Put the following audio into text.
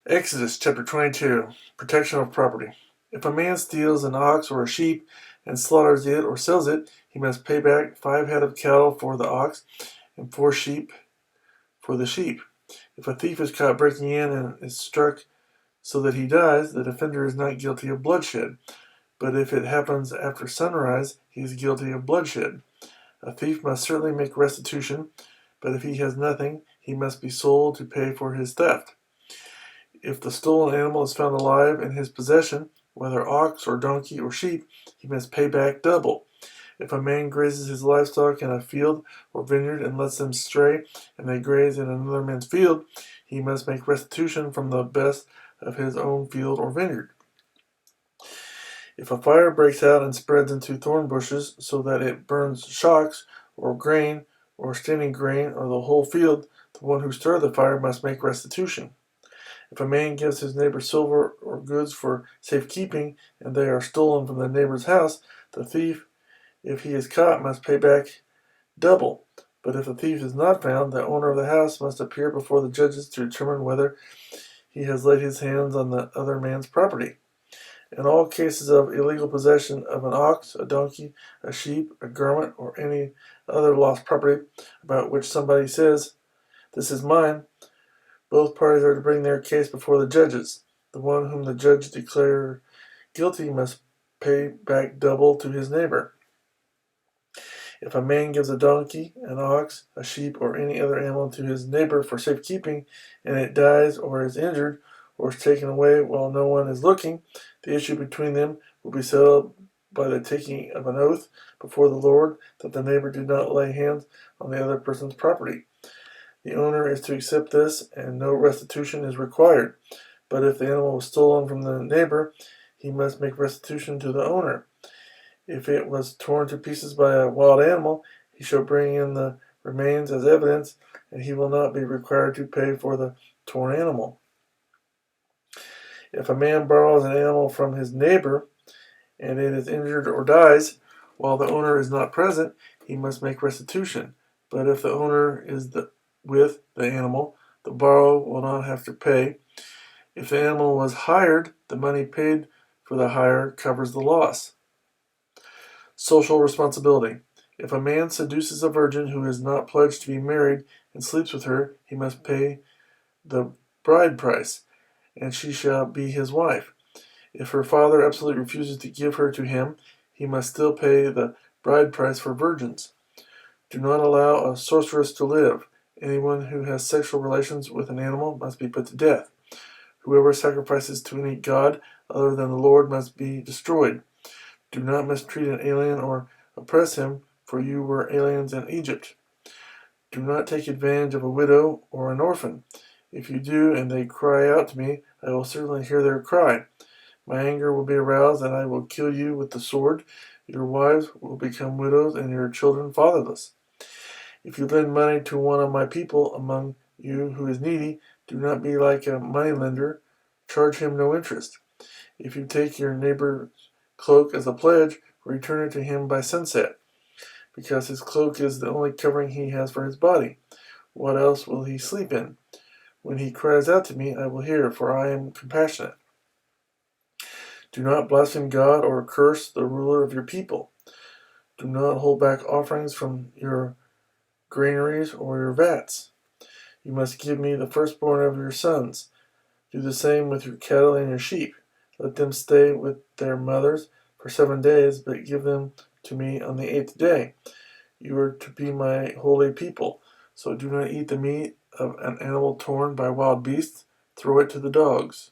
Exodus chapter 22, protection of property. If a man steals an ox or a sheep and slaughters it or sells it, he must pay back 5 head of cattle for the ox and 4 sheep for the sheep. If a thief is caught breaking in and is struck so that he dies, the offender is not guilty of bloodshed. But if it happens after sunrise, he is guilty of bloodshed. A thief must certainly make restitution, but if he has nothing, he must be sold to pay for his theft. If the stolen animal is found alive in his possession, whether ox or donkey or sheep, he must pay back double. If a man grazes his livestock in a field or vineyard and lets them stray, and they graze in another man's field, he must make restitution from the best of his own field or vineyard. If a fire breaks out and spreads into thorn bushes so that it burns shocks or grain or standing grain or the whole field, the one who started the fire must make restitution. If a man gives his neighbor silver or goods for safekeeping, and they are stolen from the neighbor's house, the thief, if he is caught, must pay back double. But if the thief is not found, the owner of the house must appear before the judges to determine whether he has laid his hands on the other man's property. In all cases of illegal possession of an ox, a donkey, a sheep, a garment, or any other lost property about which somebody says, "This is mine," both parties are to bring their case before the judges. The one whom the judge declares guilty must pay back double to his neighbor. If a man gives a donkey, an ox, a sheep, or any other animal to his neighbor for safekeeping, and it dies or is injured or is taken away while no one is looking, the issue between them will be settled by the taking of an oath before the Lord that the neighbor did not lay hands on the other person's property. The owner is to accept this, and no restitution is required. But if the animal was stolen from the neighbor, he must make restitution to the owner. If it was torn to pieces by a wild animal, he shall bring in the remains as evidence, and he will not be required to pay for the torn animal. If a man borrows an animal from his neighbor, and it is injured or dies, while the owner is not present, he must make restitution. But if the owner is with the animal, the borrower will not have to pay. If the animal was hired, the money paid for the hire covers the loss. Social responsibility. If a man seduces a virgin who is not pledged to be married and sleeps with her, he must pay the bride price, and she shall be his wife. If her father absolutely refuses to give her to him, he must still pay the bride price for virgins. Do not allow a sorceress to live. Anyone who has sexual relations with an animal must be put to death. Whoever sacrifices to any god other than the Lord must be destroyed. Do not mistreat an alien or oppress him, for you were aliens in Egypt. Do not take advantage of a widow or an orphan. If you do, and they cry out to me, I will certainly hear their cry. My anger will be aroused, and I will kill you with the sword. Your wives will become widows, and your children fatherless. If you lend money to one of my people among you who is needy, do not be like a moneylender. Charge him no interest. If you take your neighbor's cloak as a pledge, return it to him by sunset, because his cloak is the only covering he has for his body. What else will he sleep in? When he cries out to me, I will hear, for I am compassionate. Do not blaspheme God or curse the ruler of your people. Do not hold back offerings from your granaries or your vats. You must give me the firstborn of your sons. Do the same with your cattle and your sheep. Let them stay with their mothers for 7 days, but give them to me on the 8th day. You are to be my holy people, so do not eat the meat of an animal torn by wild beasts. Throw it to the dogs.